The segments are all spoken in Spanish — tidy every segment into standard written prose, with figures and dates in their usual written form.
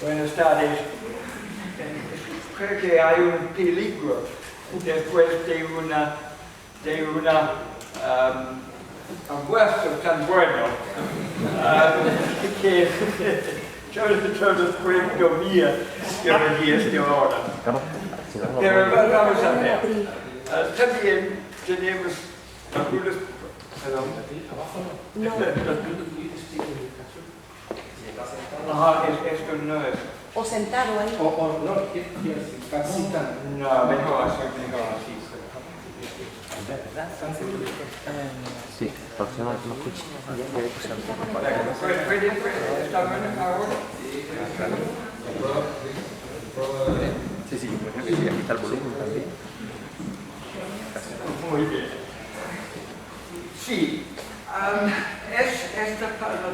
Buenas tardes. Creo que hay un peligro después de un almuerzo tan bueno que todos pueden dormir durante esta hora. Pero vamos a ver. También tenemos algunos... No. Esto no es. O sentado ahí. O no, casi tan. No, mejor así. Sí, porque no escucho. ¿Puede estar bien ahora? Sí, por ejemplo, sí, aquí está el volumen también. Muy bien. Sí,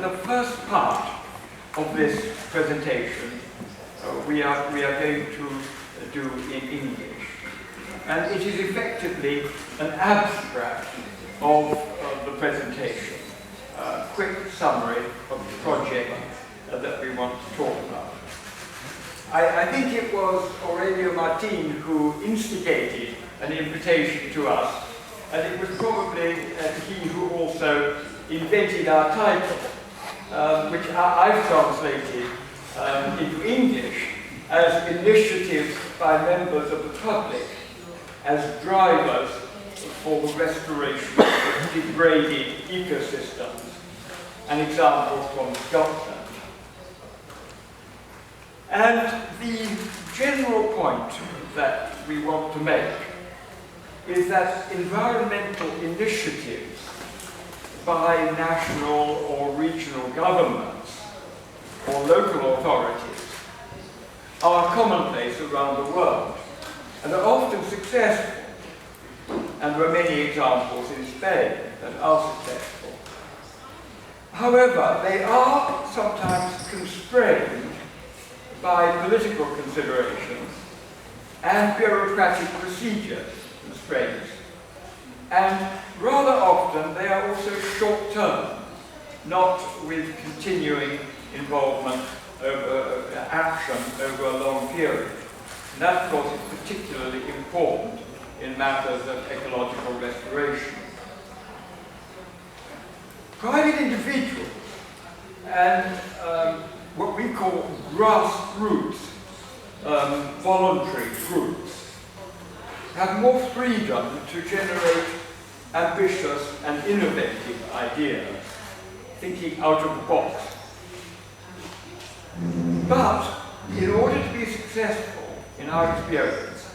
the first part of this presentation we are going to do in English. And it is effectively an abstract of the presentation, a quick summary of the project that we want to talk about. I think it was Aurelio Martin who instigated an invitation to us, and it was probably he who also invented our title, which I've translated into English as initiatives by members of the public as drivers for the restoration of degraded ecosystems, an example from Scotland. And the general point that we want to make is that environmental initiatives by national or regional governments or local authorities are commonplace around the world and are often successful. And there are many examples in Spain that are successful. However, they are sometimes constrained by political considerations and bureaucratic procedures constraints. And rather often they are also short-term, not with continuing involvement over action over a long period. And that, of course, is particularly important in matters of ecological restoration. Private individuals and what we call grassroots voluntary groups have more freedom to generate ambitious and innovative ideas, thinking out of the box. But in order to be successful, in our experience,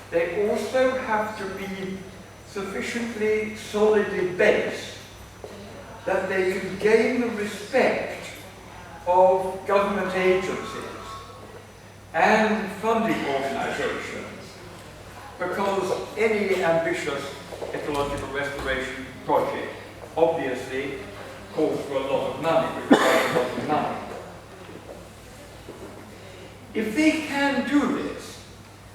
they also have to be sufficiently solidly based that they can gain the respect of government agencies and funding organizations, because any ambitious ecological restoration project obviously calls for a lot of money, requires a lot of money. If they can do this,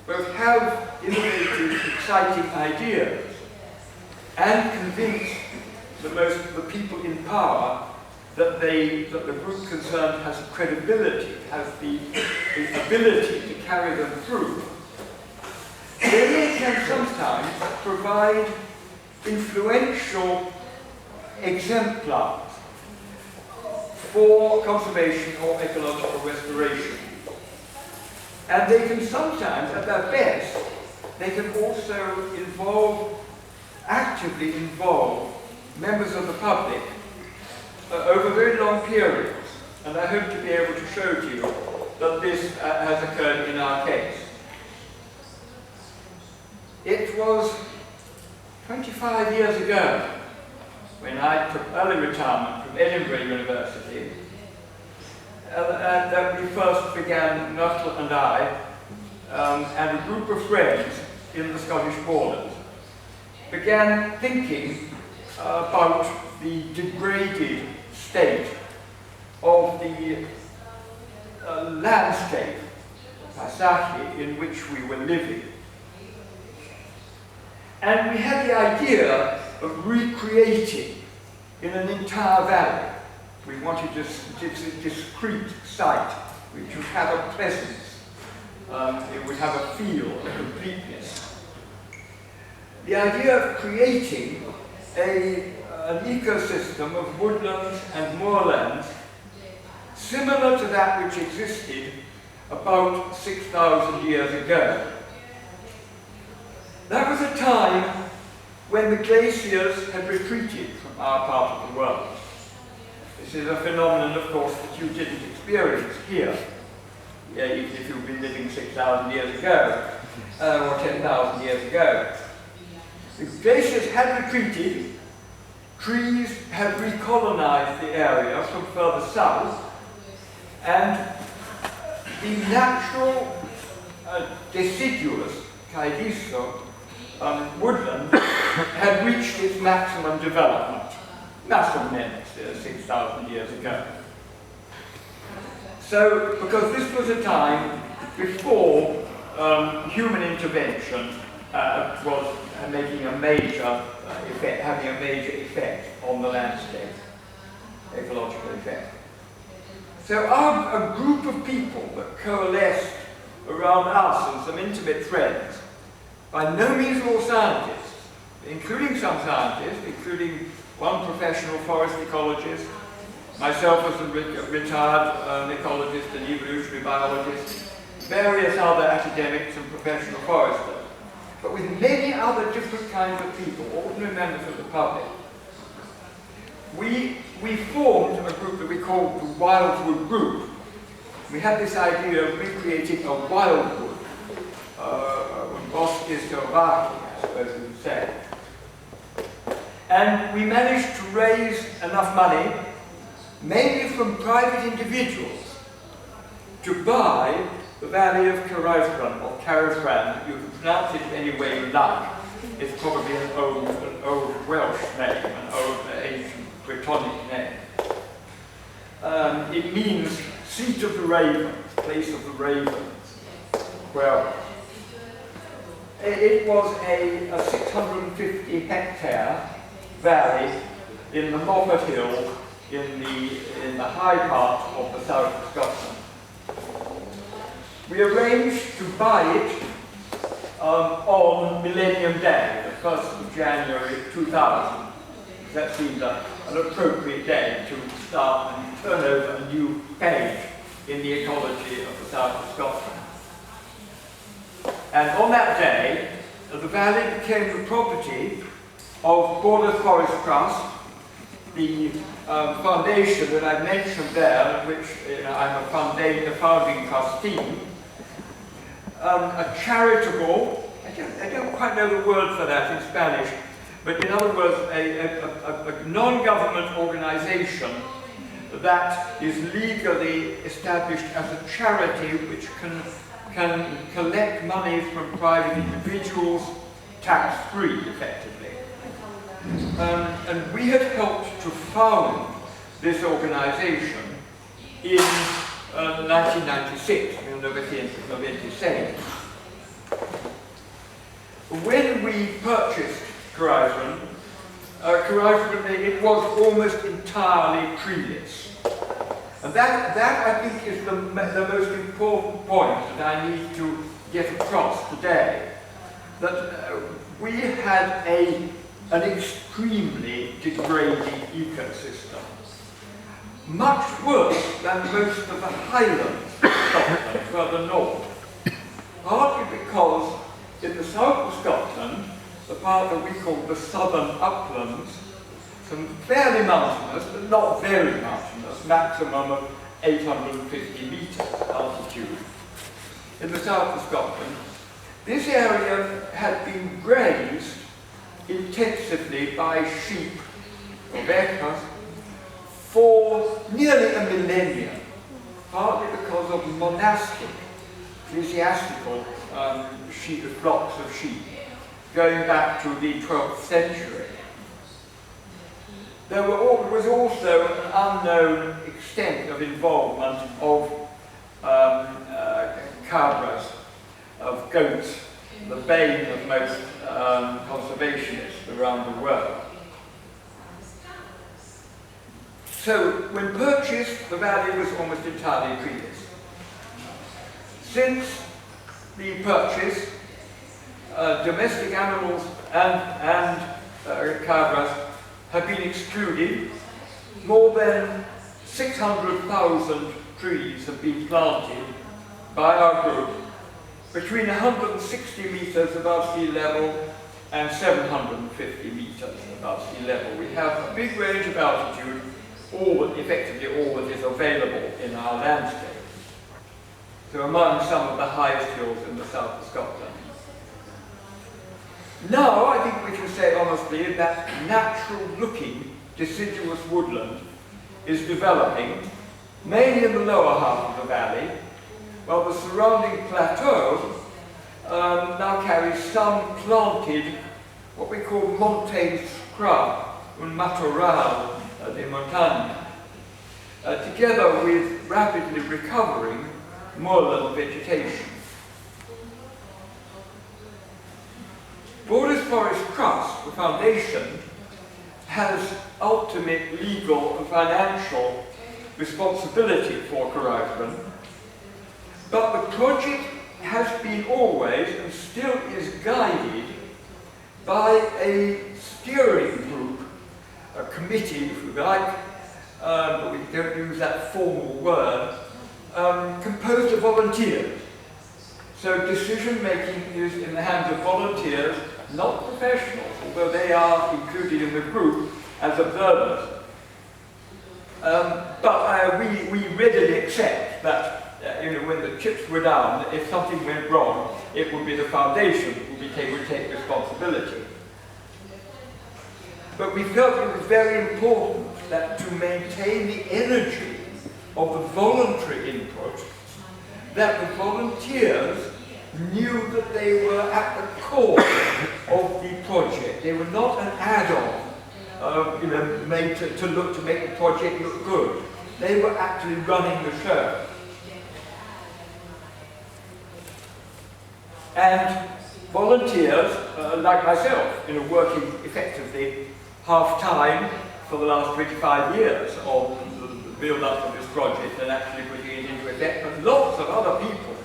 both have innovative, exciting ideas and convince the people in power that the group concerned has credibility, has the ability to carry them through, then they can sometimes provide influential exemplars for conservation or ecological restoration. And they can sometimes, at their best, they can also actively involve members of the public over very long periods. And I hope to be able to show to you that this has occurred in our case. It was 25 years ago when I took early retirement from Edinburgh University that we first began, Nuttall and I, and a group of friends in the Scottish borders, began thinking about the degraded state of the landscape, paisage, in which we were living. And we had the idea of recreating in an entire valley. We wanted a discrete site which would have a presence. It would have a feel, a completeness. The idea of creating an ecosystem of woodlands and moorlands similar to that which existed about 6,000 years ago. That was a time when the glaciers had retreated from our part of the world. This is a phenomenon, of course, that you didn't experience here, if you've been living 6,000 years ago, or 10,000 years ago. The glaciers had retreated, trees had recolonized the area from further south, and the natural deciduous caedizo woodland had reached its maximum development, más o menos 6,000 years ago. So, because this was a time before human intervention was making a major effect, having a major effect on the landscape, ecological effect. So a group of people that coalesced around us and some intimate friends, by no means all scientists, including some scientists, including one professional forest ecologist, myself as a retired ecologist and evolutionary biologist, various other academics and professional foresters, but with many other different kinds of people, ordinary members of the public. We formed a group that we called the Wildwood Group. We had this idea of recreating a wildwood, bosques, I suppose we would say. And we managed to raise enough money, mainly from private individuals, to buy the valley of Carilfran, or Carifran. You can pronounce it any way you like. It's probably an old Welsh name, an old ancient Brittonic name. It means seat of the ravens, place of the ravens. Well, it was a 650 hectare valley in the Moffat Hill in the high part of the south of Scotland. We arranged to buy it on Millennium Day, the 1st of January 2000. That seemed an appropriate day to start and turn over a new page in the ecology of the south of Scotland. And on that day, the valley became the property of Border Forest Trust, the foundation that I mentioned there, which I'm a founding trustee, a charitable, I don't quite know the word for that in Spanish, but in other words, a non-government organization that is legally established as a charity which can collect money from private individuals tax-free, effectively. And we had helped to found this organization in 1996, 1996. When we purchased Carilfran, it was almost entirely treeless. And that I think is the most important point that I need to get across today. That we had an extremely degraded ecosystem. Much worse than most of the highlands of Scotland further north. Partly because in the south of Scotland, the part that we call the southern uplands, some fairly mountainous, but not very mountainous, maximum of 850 metres altitude. In the south of Scotland, this area had been grazed intensively by sheep, or vacas, for nearly a millennium, partly because of monastic, ecclesiastical flocks of sheep, going back to the 12th century. There was also an unknown extent of involvement of cabras, of goats, the bane of most conservationists around the world. So, when purchased, the valley was almost entirely treeless. Since the purchase, domestic animals and cabras have been excluded. More than 600,000 trees have been planted by our group between 160 metres above sea level and 750 metres above sea level. We have a big range of altitude, effectively all that is available in our landscape. So among some of the highest hills in the south of Scotland. Now I think we can say honestly that natural-looking deciduous woodland is developing, mainly in the lower half of the valley, while the surrounding plateau now carries some planted, what we call montane scrub, un matorral de montagne, together with rapidly recovering moorland vegetation. Borders Forest Trust, the foundation, has ultimate legal and financial responsibility for Carildo, but the project has been always and still is guided by a steering group, a committee if you like, but we don't use that formal word, composed of volunteers. So decision making is in the hands of volunteers, not professionals, although they are included in the group as observers. But we readily accept that when the chips were down, if something went wrong, it would be the foundation who would take responsibility. But we felt it was very important that to maintain the energy of the voluntary input, that the volunteers knew that they were at the core of the project. They were not an add-on, made to make the project look good. They were actually running the show. And volunteers, like myself, working effectively half-time for the last 25 years on the build-up of this project and actually putting it into effect, but lots of other people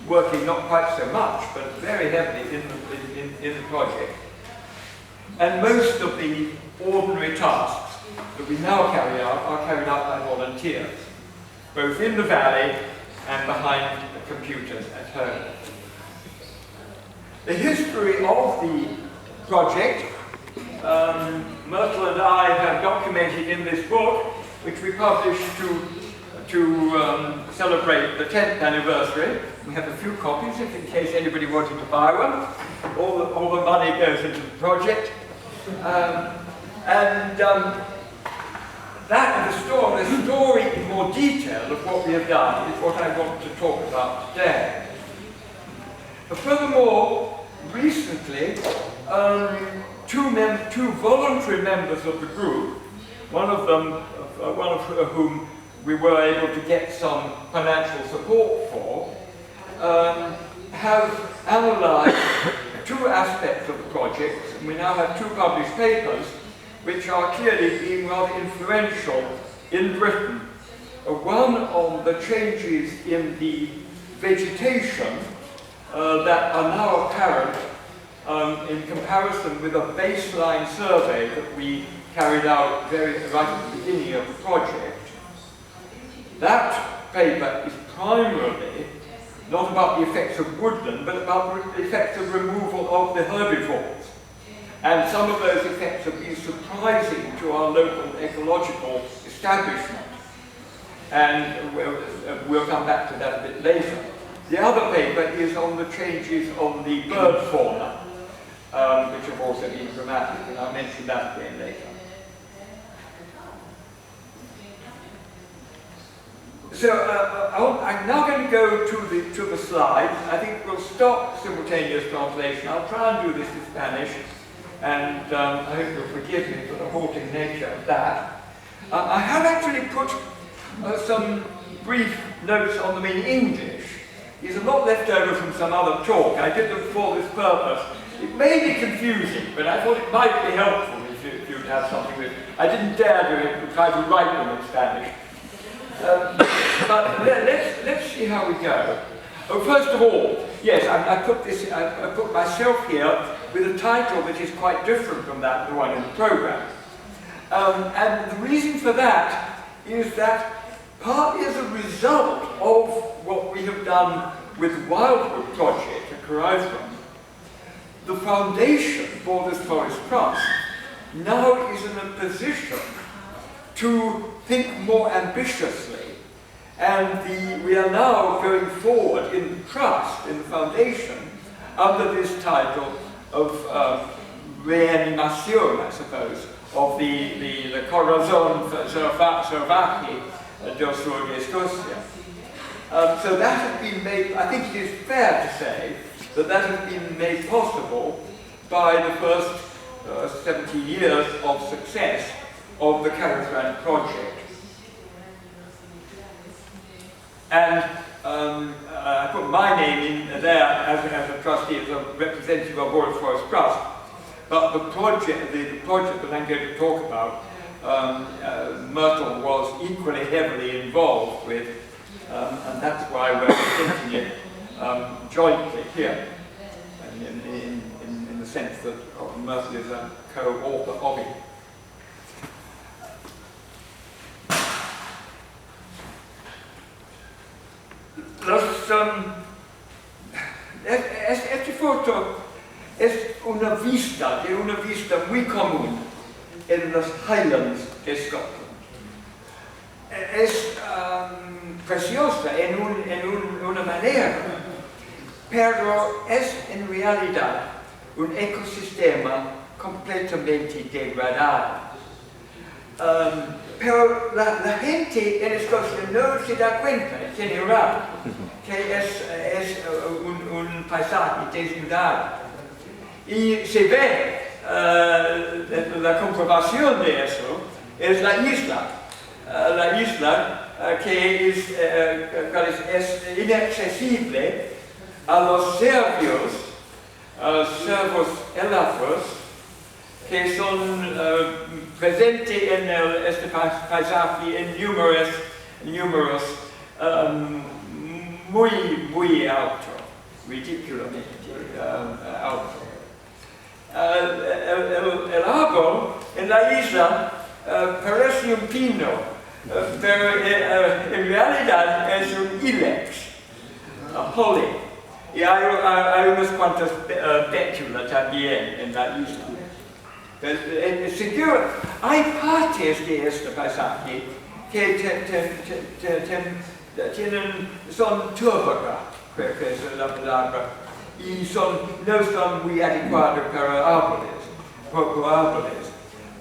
working not quite so much, but very heavily in the project. And most of the ordinary tasks that we now carry out are carried out by volunteers, both in the valley and behind the computers at home. The history of the project, Myrtle and I have documented in this book, which we published to celebrate the 10th anniversary. We have a few copies if in case anybody wanted to buy one. All the money goes into the project. That is the story in more detail of what we have done is what I want to talk about today. But furthermore, recently, two voluntary members of the group, one of whom we were able to get some financial support for, have analysed two aspects of the project, and we now have two published papers which are clearly being rather influential in Britain. One on the changes in the vegetation that are now apparent in comparison with a baseline survey that we carried out right at the beginning of the project. That paper is primarily not about the effects of woodland, but about the effects of removal of the herbivores. And some of those effects have been surprising to our local ecological establishment. And we'll come back to that a bit later. The other paper is on the changes on the bird fauna, which have also been dramatic, and I'll mention that again later. So I'm now going to go to the slides. I think we'll stop simultaneous translation. I'll try and do this in Spanish, and I hope you'll forgive me for the halting nature of that. I have actually put some brief notes on them in English. There's a lot left over from some other talk. I did them for this purpose. It may be confusing, but I thought it might be helpful if you'd have something with. I didn't dare to try to write them in Spanish. But let's see how we go. Oh, first of all, yes, I put myself here with a title that is quite different from the one in the programme. And the reason for that is that partly as a result of what we have done with the Wildwood project at Conservación, the foundation for this forest trust now is in a position to think more ambitiously. And we are now going forward in the trust, in the foundation, under this title of reanimación, I suppose, of the corazón salvaje del sur de Escocia. So that has been made, I think it is fair to say, that has been made possible by the first 70 years of success of the Conservación project. And I put my name in there as a trustee, as a representative of World Forest Trust. But the project that I'm going to talk about, Myrtle was equally heavily involved with, and that's why we're presenting it jointly here, in the sense that Myrtle is a co-author of it. Esta foto es una vista muy común en los Highlands de Scotland. Es preciosa en una manera, pero es en realidad un ecosistema completamente degradado. Pero la gente en Escocia no se da cuenta en general que es un paisaje desnudado. Y se ve la comprobación de eso es la isla. La isla que es inaccesible a los cervos elafos que son presentes en este paisaje en números muy alto, ridículamente alto. El árbol en la isla parece un pino, pero en realidad es un ilex, holly, y hay unas cuantas bétulas también en la isla. Seguro, hay partes de este paisaje que son turbaca, creo que es la palabra, y no son muy adecuados para árboles,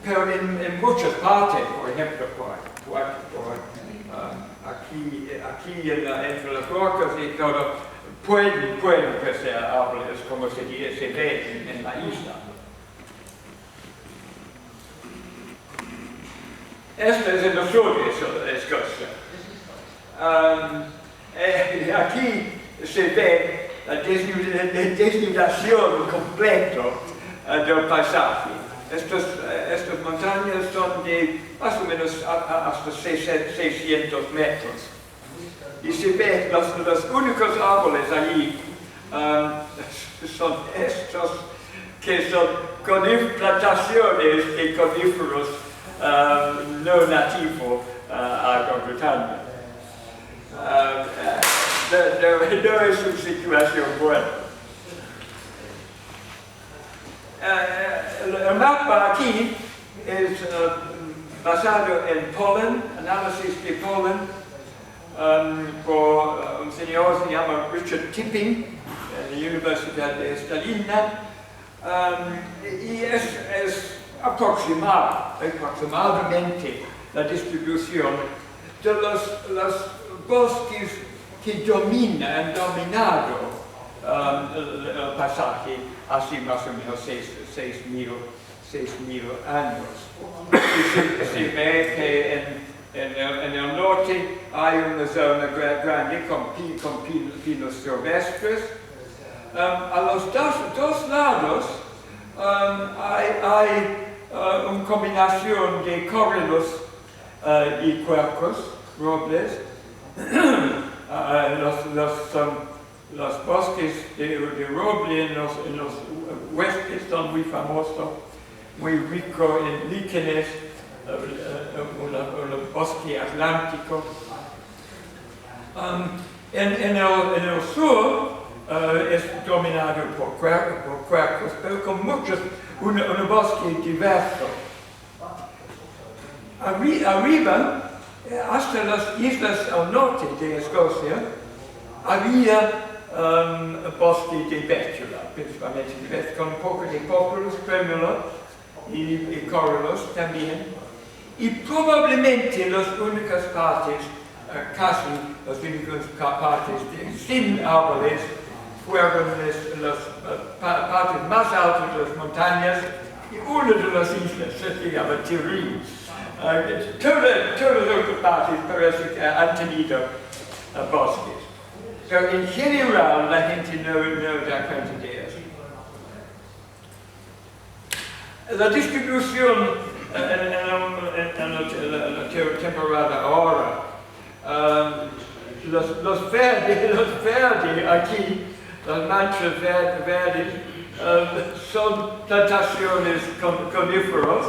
pero en muchas partes, por ejemplo, aquí entre las rocas y todo, pueden crecer árboles como se ve en la isla. Esto es en el sur de Escocia. Aquí se ve la desnudación completa del paisaje. Estas montañas son de más o menos hasta 600 metros. Y se ve los únicos árboles allí son estos que son plantaciones de coníferos no nativo a Gran Bretaña. No es una situación buena. El mapa aquí es basado en polen, análisis de polen, por un señor que se llama Richard Tipping, de la Universidad de Stalina, y es aproximadamente la distribución de los bosques que han dominado el paisaje hace más o menos 6.000 años. Y se ve que en el norte hay una zona grande con pinos silvestres. A los dos lados hay una combinación de correlos y cuercos, robles. los bosques de roble en los oestes son muy famosos, muy rico en líquenes, un bosque atlántico. En el sur es dominado por cuervos, pero con un bosque diverso. Arriba, hasta las islas al norte de Escocia, había bosque de bétula, principalmente de bétula, con un poco de populus, trémulos y corollos también. Y probablemente las únicas partes, casi las únicas partes sin árboles, fueron las partes más altas de las montañas y una de las islas se llama Tiril. Todas las otras partes parece que han tenido bosques. Pero en general la gente no da cuenta de eso. La distribución en la temporada ahora, los verdes aquí, las manchas verdes, son plantaciones coníferas.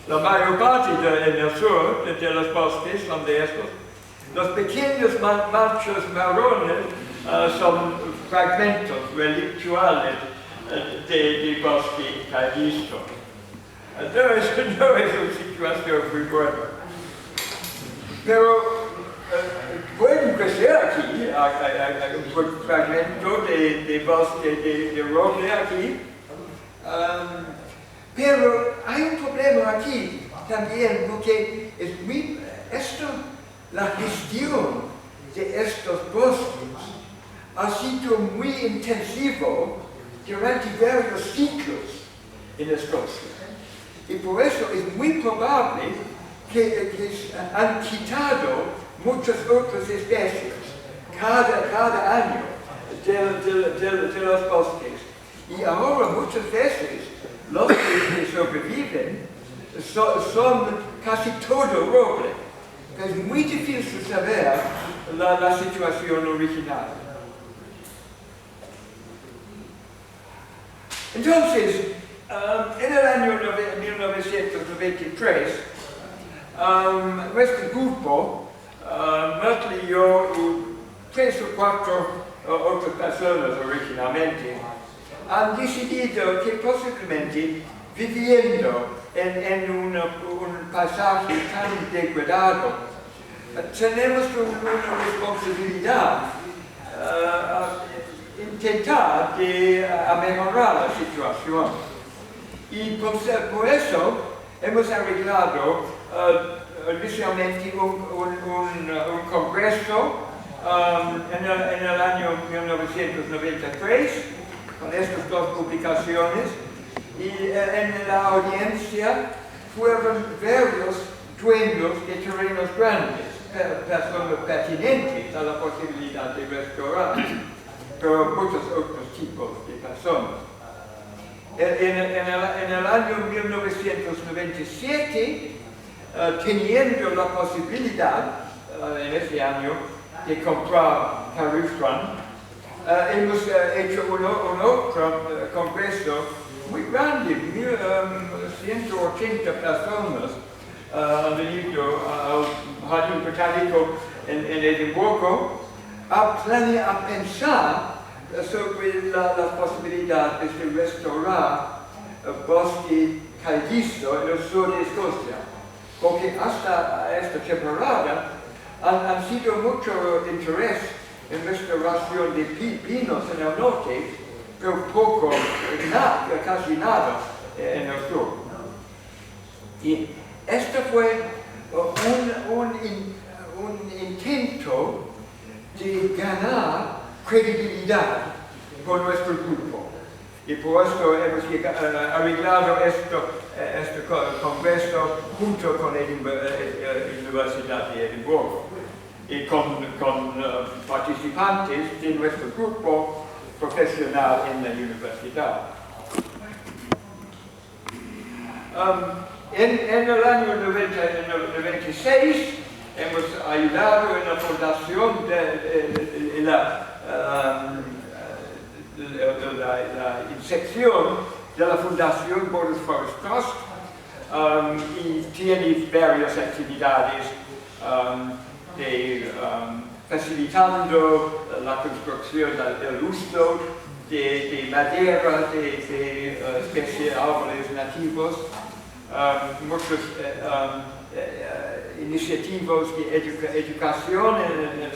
La mayor parte en el sur de los bosques son de estos. Los pequeños manchas marrones son fragmentos relictuales de bosque Cabildo. No es una situación muy buena. Pero pueden crecer aquí un fragmento de bosque de roble aquí. Pero hay un problema aquí también, porque la gestión de estos bosques ha sido muy intensivo durante varios siglos en Escocia. Y por eso es muy probable que han quitado muchas otras especies cada año de los bosques. Y ahora muchas veces los que sobreviven son casi todo roble. Es muy difícil saber la situación original. Entonces, en el año 1993, nuestro grupo, Myrtle y yo y 3 o 4 otras personas originalmente, han decidido que posiblemente viviendo en un paisaje tan degradado, tenemos una responsabilidad intentar mejorar la situación. Y por eso hemos arreglado inicialmente un congreso en el año 1993 con estas 2 publicaciones, y en la audiencia fueron varios dueños de terrenos grandes, personas pertinentes a la posibilidad de restaurar, pero muchos otros tipos de personas. En el año 1997, teniendo la posibilidad en ese año de comprar Carifran, hemos hecho un otro congreso muy grande, 180 personas han venido al Jardín Botánico en Edimburgo a pensar sobre las posibilidades de restaurar el bosque caldizo en el sur de Escocia, porque hasta esta temporada han sido mucho interés en restauración de pinos en el norte, pero poco, casi nada en el sur. Y este fue un intento de ganar credibilidad por nuestro grupo. Y por eso hemos arreglado este congreso junto con la Universidad de Edimburgo y con participantes de nuestro grupo profesional en la universidad. En el año 96 hemos ayudado en la fundación de la sección de la Fundación Boris Forest Trust y tiene varias actividades facilitando la construcción del uso de madera, de especies árboles nativos, muchas iniciativas de educación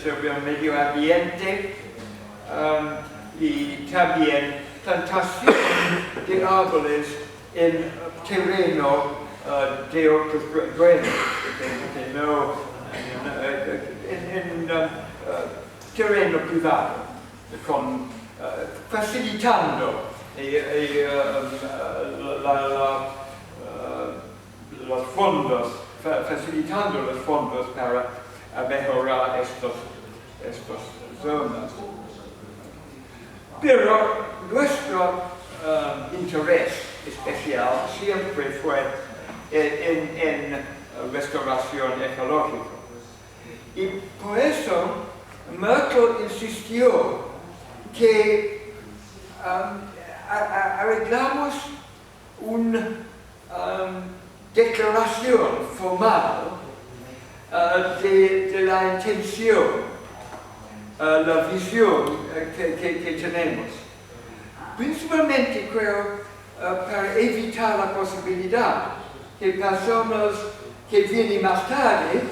sobre el medio ambiente y también plantación de árboles en terreno de otros dueños, en terreno privado, facilitando los fondos para mejorar estas zonas. Pero nuestro interés especial siempre fue en restauración ecológica. Y por eso Merkel insistió que arreglamos una declaración formal de la intención, la visión que tenemos. Principalmente creo para evitar la posibilidad que personas que vienen más tarde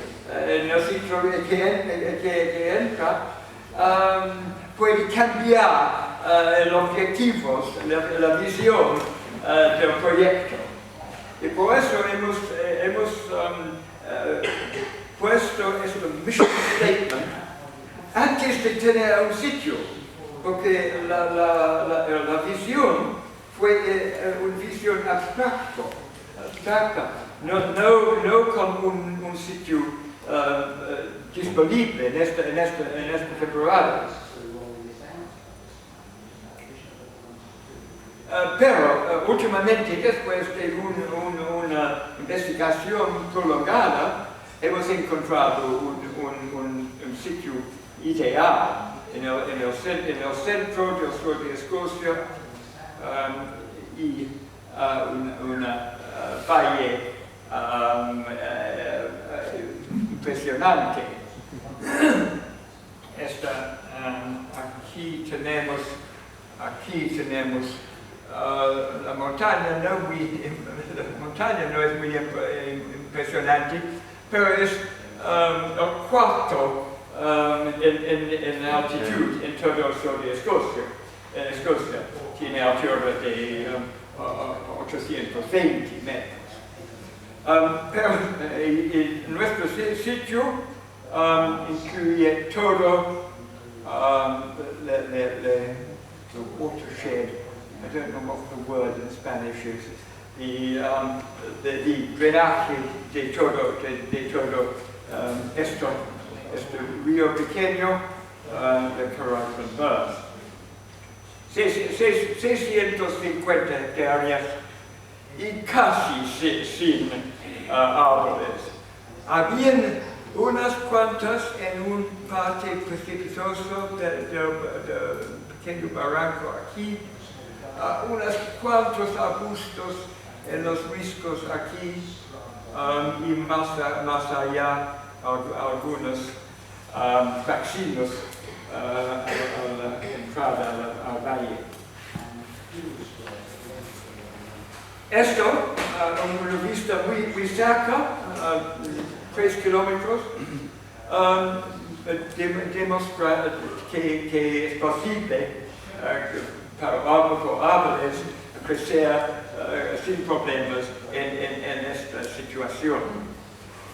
en el ciclo que entra pueden cambiar el objetivo, la visión del proyecto. Y por eso hemos puesto este mission statement antes de tener un sitio, porque la visión fue una visión abstracta, no con un sitio disponible en esta temporada. Pero últimamente, después de una investigación prolongada, hemos encontrado un sitio ideal en el centro del sur de Escocia y una valle impresionante. Aquí tenemos la montaña, la montaña no es muy impresionante, pero es el cuarto en altitud en todo el sur de Escocia. Escocia tiene altura de 820 metros. Pero nuestro sitio incluye todo the watershed. I don't know what the word in Spanish is. The drenaje de todo este río pequeño de Caracas. 650 hectáreas y casi sin árboles. Habían unas cuantas en un parte precipitoso del pequeño barranco aquí, unos cuantos arbustos en los riscos aquí y más allá algunos vaccines a la entrada al valle. Esto, una vista muy cerca, 3 kilómetros, demuestra que es posible para árboles crecer sin problemas en esta situación.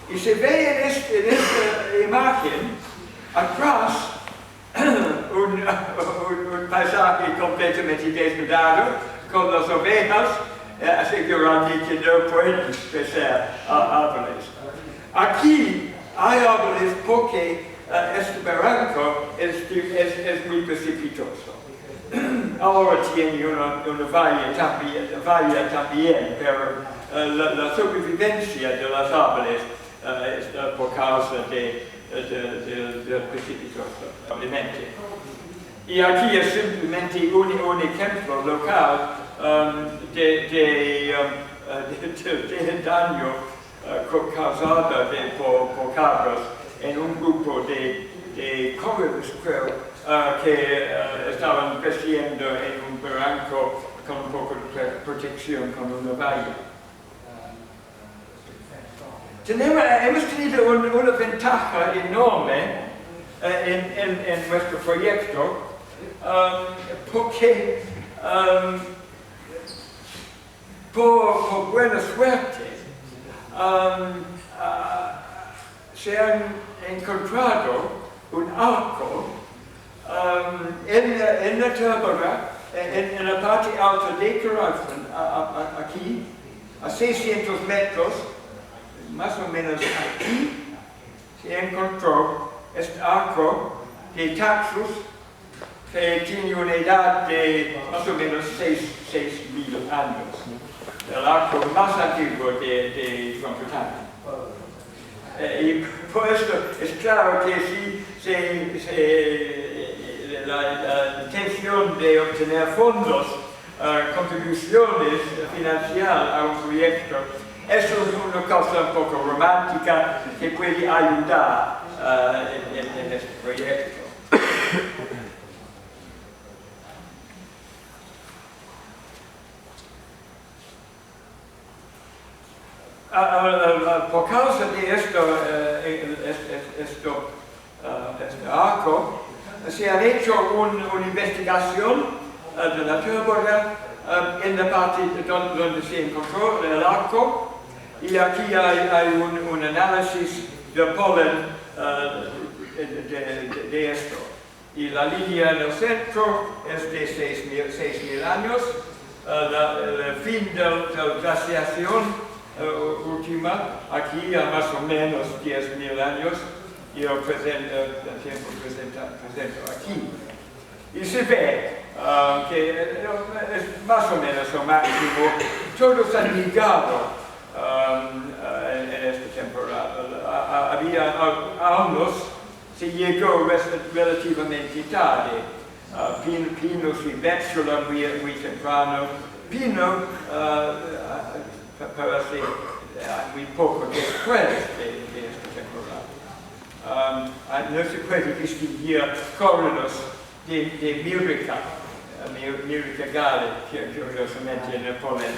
Y se ve en esta imagen atrás un paisaje completamente desnudado con las ovejas asegurando que no pueden crecer árboles. Aquí hay árboles porque este barranco es muy precipitoso. Ahora tiene una valle también, pero la sobrevivencia de los árboles es por causa del precipitoso, obviamente. Y aquí es simplemente un ejemplo local del daño causado por cabras en un grupo de corredores, creo, que estaban creciendo en un barranco con un poco de protección, con una valla. Hemos tenido una ventaja enorme en nuestro proyecto, porque por buena suerte se han encontrado un arco en la tierra, en la parte alta de Gran, aquí, a 600 metros, más o menos aquí, se encontró este arco de taxus que tiene una edad de más o menos 6.000 años. El arco más antiguo de Gran Bretaña. Y por esto es claro que la intención de obtener fondos, contribuciones financieras a un proyecto, eso es una cosa un poco romántica que puede ayudar en este proyecto. Por causa de este arco, se ha hecho una investigación de la tierra en la parte donde se encontró el arco, y aquí hay un análisis del polen de esto. Y la línea en el centro es de 6.000 años, el fin de la glaciación última, aquí a más o menos 10.000 años, y el tiempo presente aquí. Y se ve que es más o menos lo máximo. Todos han llegado en esta temporada. Había algunos, se llegó relativamente tarde. Pino silvestre muy temprano. Pino parece muy poco después de esta temporada. No se puede distinguir córregos de Mirica gale, curiosamente en el polen.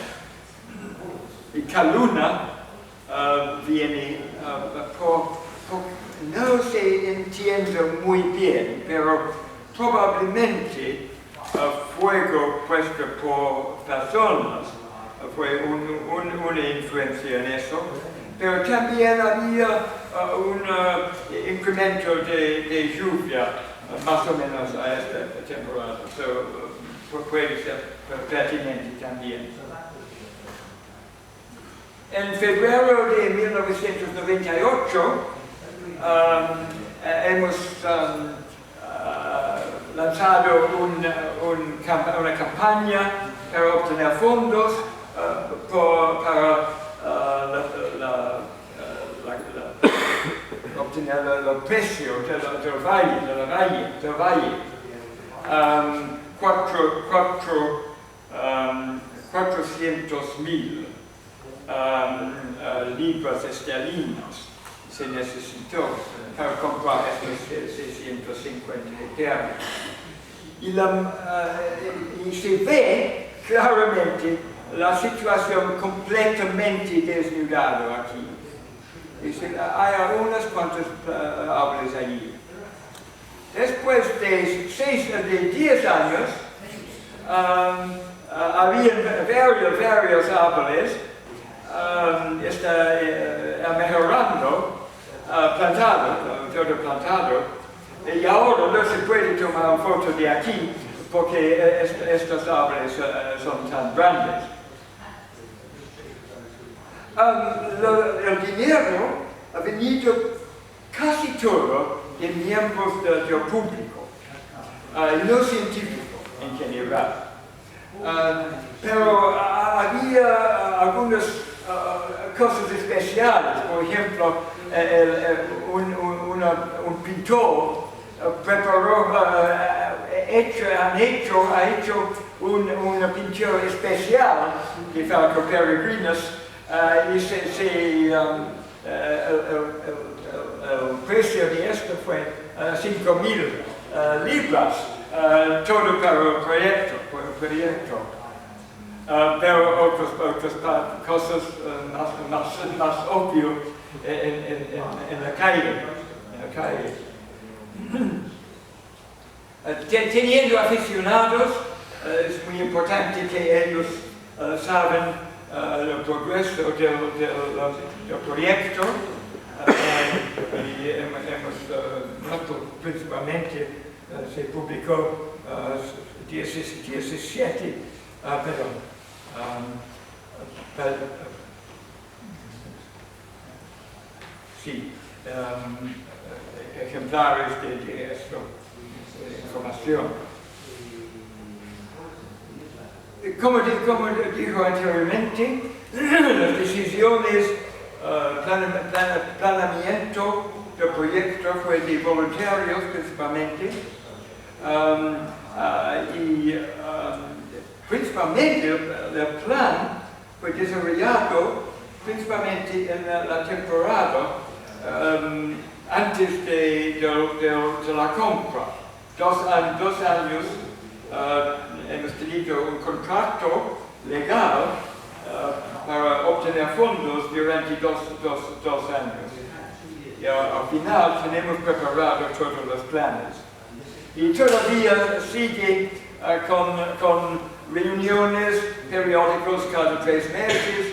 Y Caluna viene no se entiende muy bien, pero probablemente fuego puesto por personas fue una influencia en eso, pero también había un incremento de lluvia más o menos a esta temporada, puede ser pertinente también. En febrero de 1998 hemos lanzado una campaña para obtener fondos para obtener el precio del valle. 400.000 libras esterlinas se necesitó para comprar estos 650 hectáreas. Y se ve claramente la situación completamente desnudada aquí. Hay unas cuantas árboles allí. Después de 10 años, había varios árboles, está mejorando, todo plantado, y ahora no se puede tomar una foto de aquí porque estos árboles son tan grandes. El dinero ha venido casi todo de miembros del público, no científico en general. Pero había algunas cosas especiales. Por ejemplo, un pintor preparó, ha hecho una pintura especial de Falco Peregrinos y el precio de esto fue 5.000 libras, todo para el proyecto. Pero otras cosas más obvias en la calle. Teniendo aficionados, es muy importante que ellos saben el progreso del proyecto. Y hemos notado principalmente, se publicó 17 ejemplares de esta información. Como dijo anteriormente, las decisiones, planeamiento del proyecto fue de voluntarios principalmente, principalmente el plan fue desarrollado principalmente en la temporada antes de la compra. 2 años hemos tenido un contrato legal para obtener fondos durante dos años. Y al final tenemos preparado todos los planes. Y todavía sigue con reuniones periódicas cada 3 meses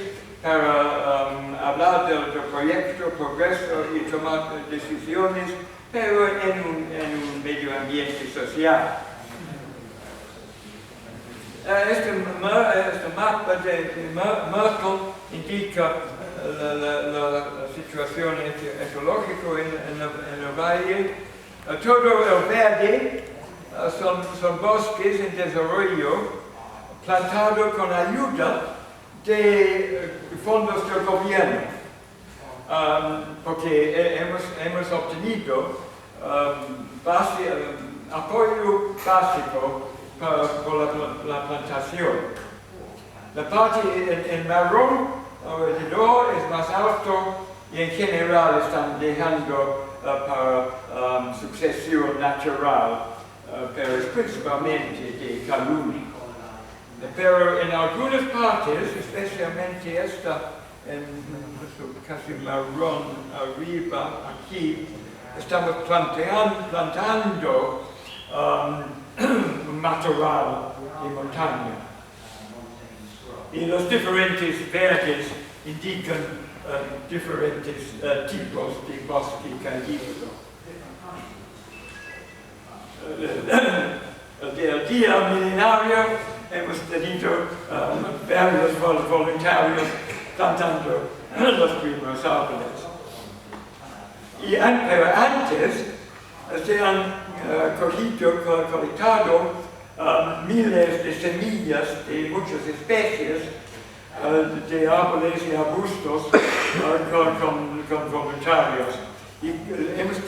para hablar del proyecto, progreso y tomar decisiones, pero en un medio ambiente social. Este mapa de Merkel indica la situación ecológica en el valle. Todo el verde son bosques en desarrollo plantados con ayuda de fondos del gobierno, porque hemos obtenido apoyo básico por la plantación. La parte en marrón alrededor es más alto y en general están dejando para sucesión natural, pero es principalmente de calumnia. Pero en algunas partes, especialmente esta, casi marrón arriba, aquí, estamos plantando un matorral de montaña. Y los diferentes verdes indican diferentes tipos de bosque cabildo. El día milenario hemos tenido varios voluntarios plantando los primeros árboles. Pero antes se han colectado miles de semillas de muchas especies de árboles y arbustos con voluntarios. Y hemos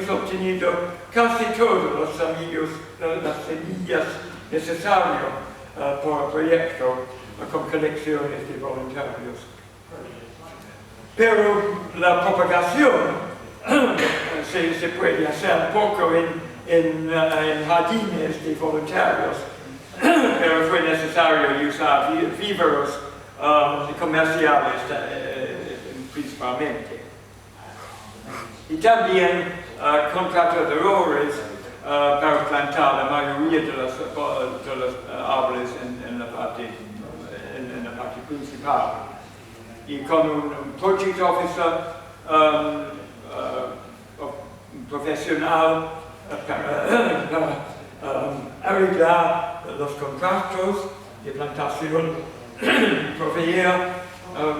obtenido casi todos las semillas necesarias por el proyecto con colecciones de voluntarios. Pero la propagación se puede hacer poco en jardines de voluntarios, pero fue necesario usar víveros comerciales principalmente. Y también contratadores para plantar la mayoría de los árboles en la parte principal. Y con un project officer profesional para arreglar los contratos de plantación, proveer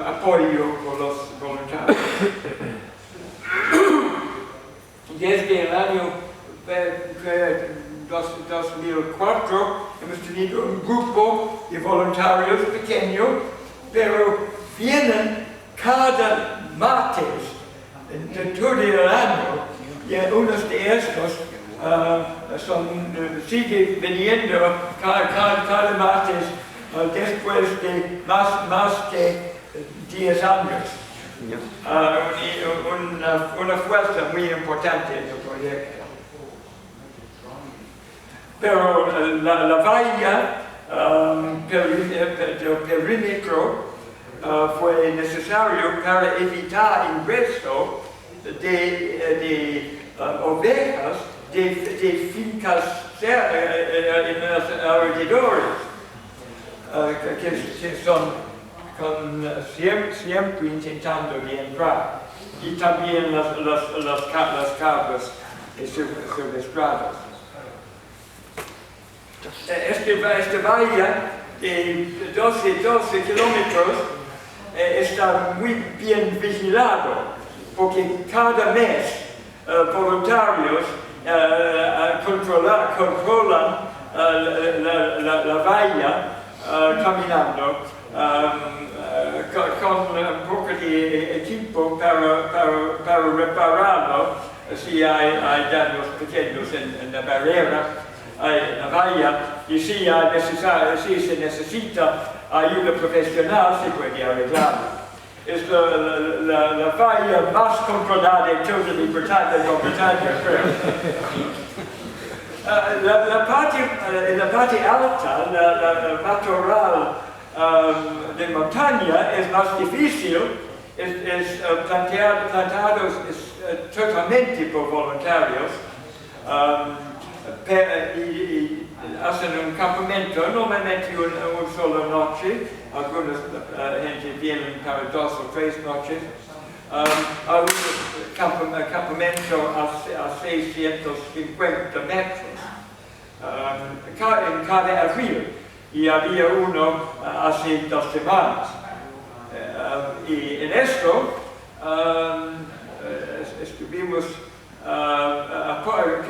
apoyo por los voluntarios. Desde el año 2004 hemos tenido un grupo de voluntarios pequeño, pero vienen cada martes de todo el año, y unos de estos sigue viniendo cada martes después de más que 10 años. Una fuerza muy importante en el proyecto. Pero la valla del perímetro fue necesario para evitar ingreso de ovejas de fincas en los alrededores, que son siempre intentando de entrar, y también las cabras silvestradas. Esta valla de 12 kilómetros está muy bien vigilado, porque cada mes voluntarios controlan la valla caminando con un poco de equipo para repararlo si hay daños pequeños en la barrera, en la valla, y si se necesita ayuda profesional se puede arreglar. Es la valla más controlada de toda la Gran Bretaña, creo. En la parte alta, la matorral de montaña es más difícil, es plantados totalmente por voluntarios, y hacen un campamento, normalmente una sola noche, algunas gente vienen para 2 o 3 noches, un campamento a 650 metros, en cada abril, y había uno hace 2 semanas. Y en esto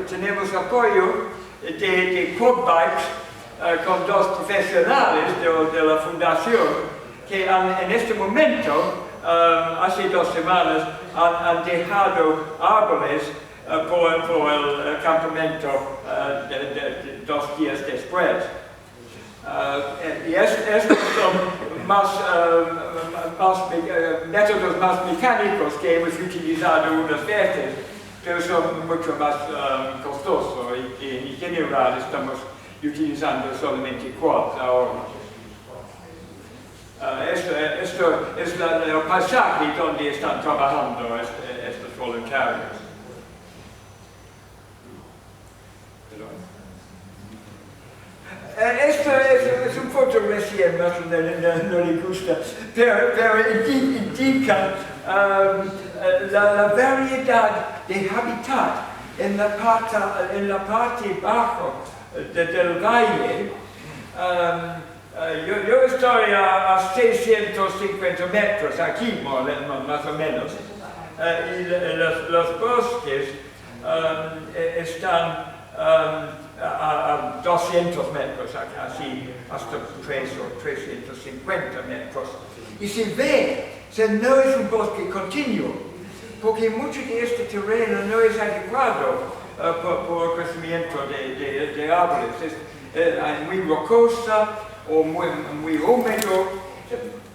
tenemos apoyo de quad bikes con 2 profesionales de la fundación que en este momento, hace 2 semanas, han dejado árboles por el campamento 2 días después. Y estos son métodos más mecánicos que hemos utilizado unas veces, pero son mucho más costosos, y en general estamos utilizando solamente quads ahora. Esto es el paisaje donde están trabajando estos voluntarios. Esto es un foto recién, no le gusta, pero indica la variedad de hábitat en la parte baja del valle. Yo estoy a 650 metros aquí, más o menos, y los bosques están a 200 metros, así hasta 3 o 350 metros. Y se ve, no es un bosque continuo, porque mucho de este terreno no es adecuado por crecimiento de árboles. Es muy rocosa o muy húmedo.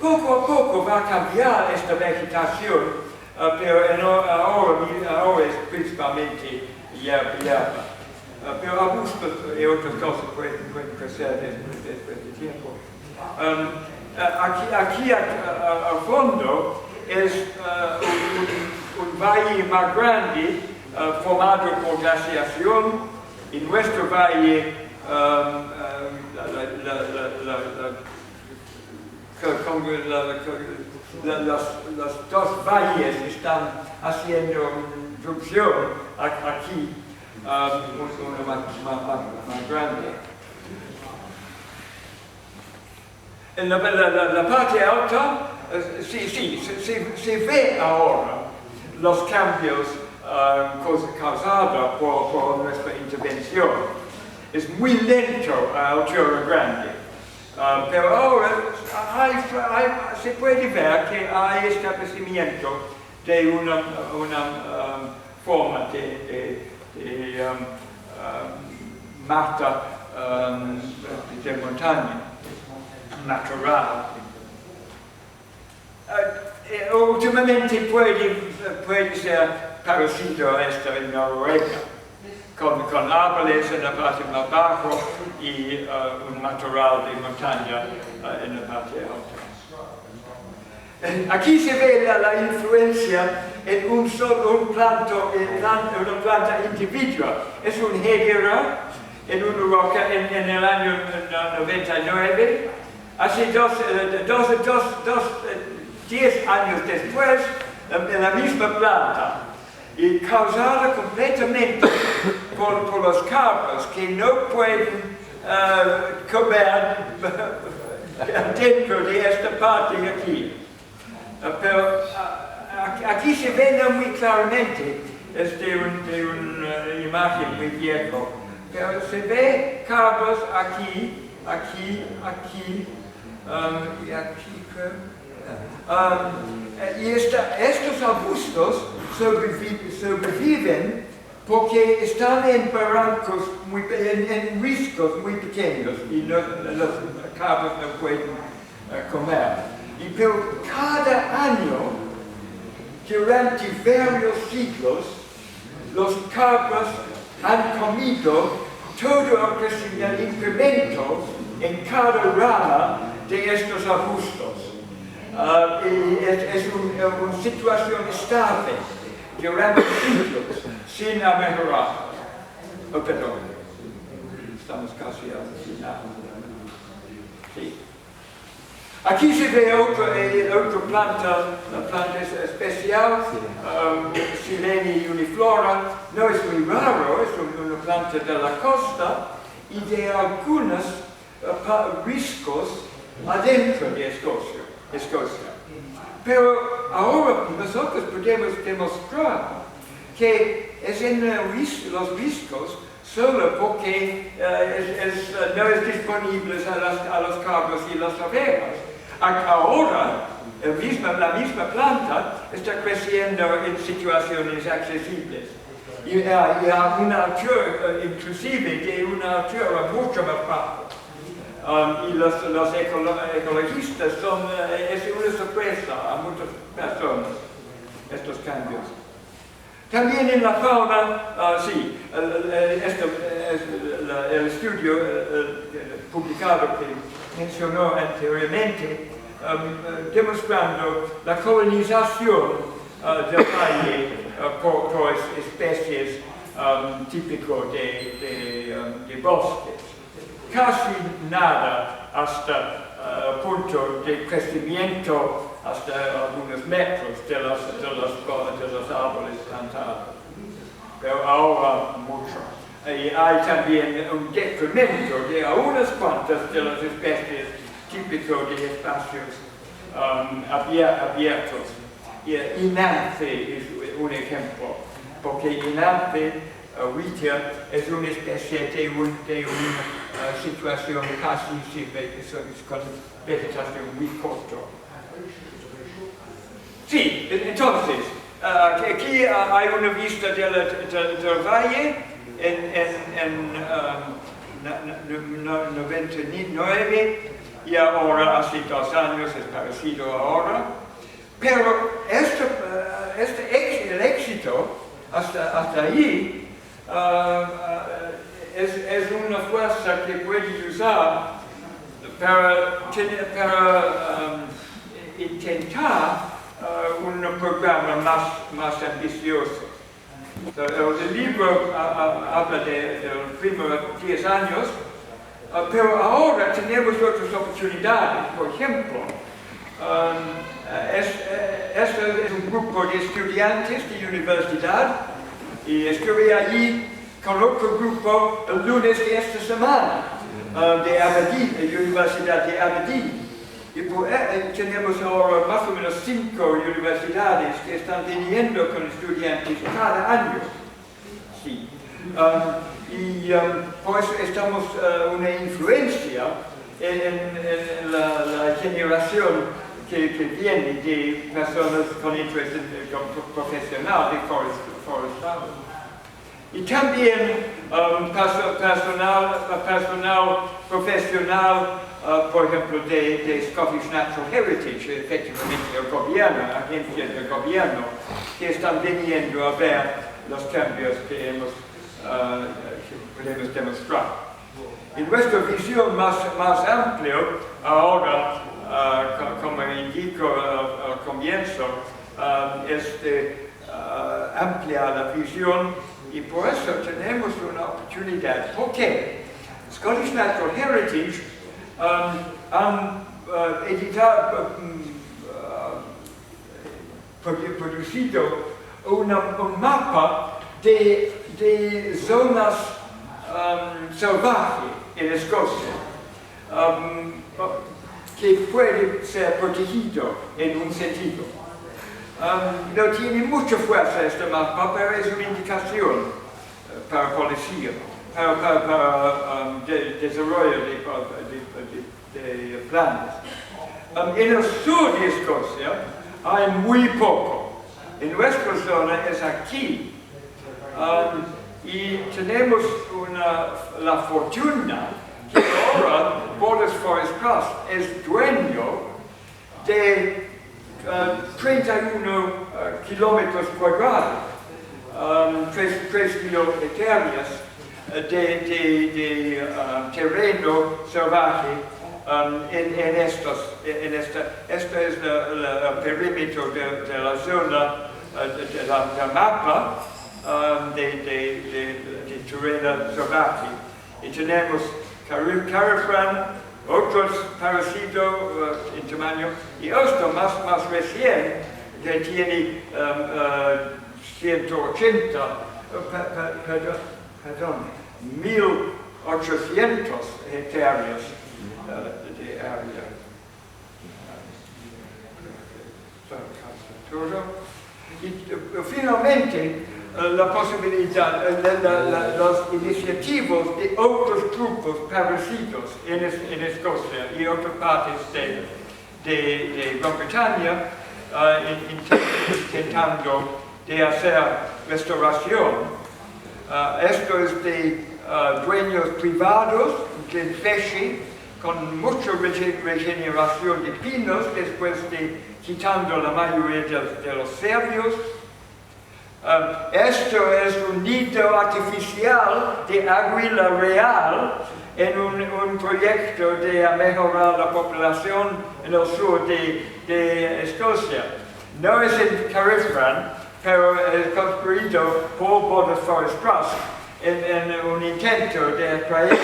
Poco a poco va a cambiar esta vegetación, pero ahora es principalmente hierba. Pero arbustos y otras cosas pueden crecer después de tiempo. Aquí al fondo es un valle más grande formado por glaciación, y nuestro valle, los 2 valles están haciendo erupción aquí. Uno más grande. En la parte alta, se ve ahora los cambios causados por nuestra intervención. Es muy lento a altura grande, pero ahora se puede ver que hay establecimiento de una forma de mata de montaña, natural. Últimamente puede ser parecido a esto en Noruega, con árboles en la parte más baja y un matorral de montaña en la parte alta. Aquí se ve la influencia en una planta individual. Es un higuera en una roca en el año 99. Hace 10 años después, en la misma planta, y causada completamente por los cabros que no pueden comer dentro de esta parte aquí. Pero aquí se ve no muy claramente, es de una imagen muy vieja, pero se ve cabros aquí, y aquí, y estos arbustos sobreviven porque están en barrancos, en riscos muy pequeños y los cabros no pueden comer. Pero cada año, durante varios siglos, los cabros han comido todo el incremento en cada rama de estos arbustos. Y es una situación estable durante siglos, sin mejorar. Oh, perdón, estamos casi al final. Sí. Aquí se ve otra planta, la planta especial, Silene uniflora. No es muy raro, es una planta de la costa y de algunos riscos adentro de Escocia. Pero ahora nosotros podemos demostrar que es en los riscos solo porque no es disponible a los cabros y las ovejas. Ahora, la misma planta está creciendo en situaciones accesibles. Y a una altura, inclusive de una altura mucho más baja. Y los ecologistas es una sorpresa a muchas personas, estos cambios. También en la fauna, sí, el estudio publicado que mencionó anteriormente, demostrando la colonización del valle por especies típicas de bosques. Casi nada hasta el punto de crecimiento hasta algunos metros de los árboles plantados. Pero ahora mucho. Y hay también un decremento de unas cuantas de las especies típicas de espacios abiertos. Y Inance es un ejemplo, porque Inance es una especie de una situación casi con vegetación muy corta. Sí, entonces, aquí hay una vista del valle en 99 y ahora hace 2 años es parecido ahora. Pero el éxito hasta allí es una fuerza que puede usar para intentar un programa más ambicioso. El libro habla de los primeros 10 años, pero ahora tenemos otras oportunidades. Por ejemplo, este es un grupo de estudiantes de universidad y estuve allí con otro grupo el lunes de esta semana de Aberdeen, la Universidad de Aberdeen. Y tenemos ahora más o menos 5 universidades que están viniendo con estudiantes cada año. Sí. Por eso estamos una influencia en la generación que viene de personas con interés profesional de forestal. Y también personal profesional, por ejemplo, de Scottish Natural Heritage, efectivamente el gobierno, agencias del gobierno, que están viniendo a ver los cambios que podemos demostrar. En nuestra visión más amplia, ahora, como indico al comienzo, es de ampliar la visión, y por eso tenemos una oportunidad. ¿Por qué? Scottish Natural Heritage han producido un mapa de zonas salvajes en Escocia, que puede ser protegido en un sentido. No tiene mucha fuerza este mapa, pero es una indicación para policía, para desarrollo de planes. En el sur de Escocia hay muy poco. En nuestra zona es aquí. Y tenemos la fortuna que ahora Borders Forest Trust es dueño de 31 kilómetros cuadrados, 3.000 hectáreas de terreno salvaje este es el perímetro de la zona del mapa de terreno salvaje. Y tenemos carafrán, otros parasitos en tamaño, y esto más recién, que tiene 1.800 hectáreas de área. Y finalmente, la posibilidad, las iniciativas de otros grupos parecidos en Escocia y otras partes de Gran Bretaña, intentando de hacer restauración. Esto es de dueños privados de peche con mucha regeneración de pinos después de quitando la mayoría de los cervios. Esto es un nido artificial de águila real en un proyecto de mejorar la población en el sur de Escocia. No es en Carafrán, pero es construido por Borders Forest Trust en un intento de atraer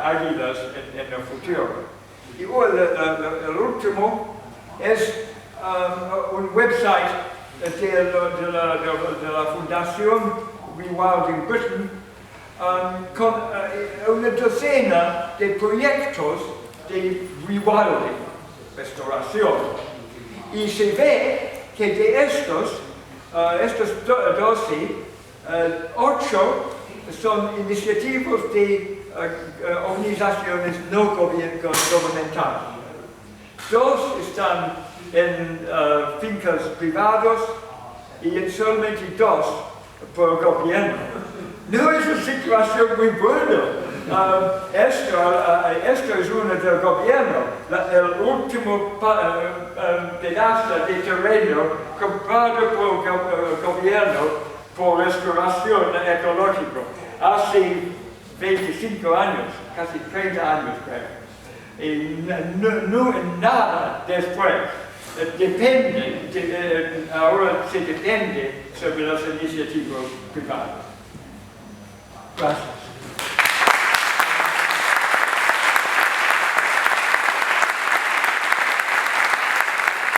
águilas en el futuro. Y el último es un website de la Fundación Rewilding Britain con una docena de proyectos de rewilding, restauración. Y se ve que de estos 12, 8 son iniciativas de organizaciones no gubernamentales. 2 están en fincas privadas y solamente 2 por el gobierno. No es una situación muy buena. Esto es uno del gobierno, el último pedazo de terreno comprado por el gobierno por restauración ecológica hace 25 años, casi 30 años creo. Y no nada después. Ahora se depende sobre las iniciativas privadas. Gracias.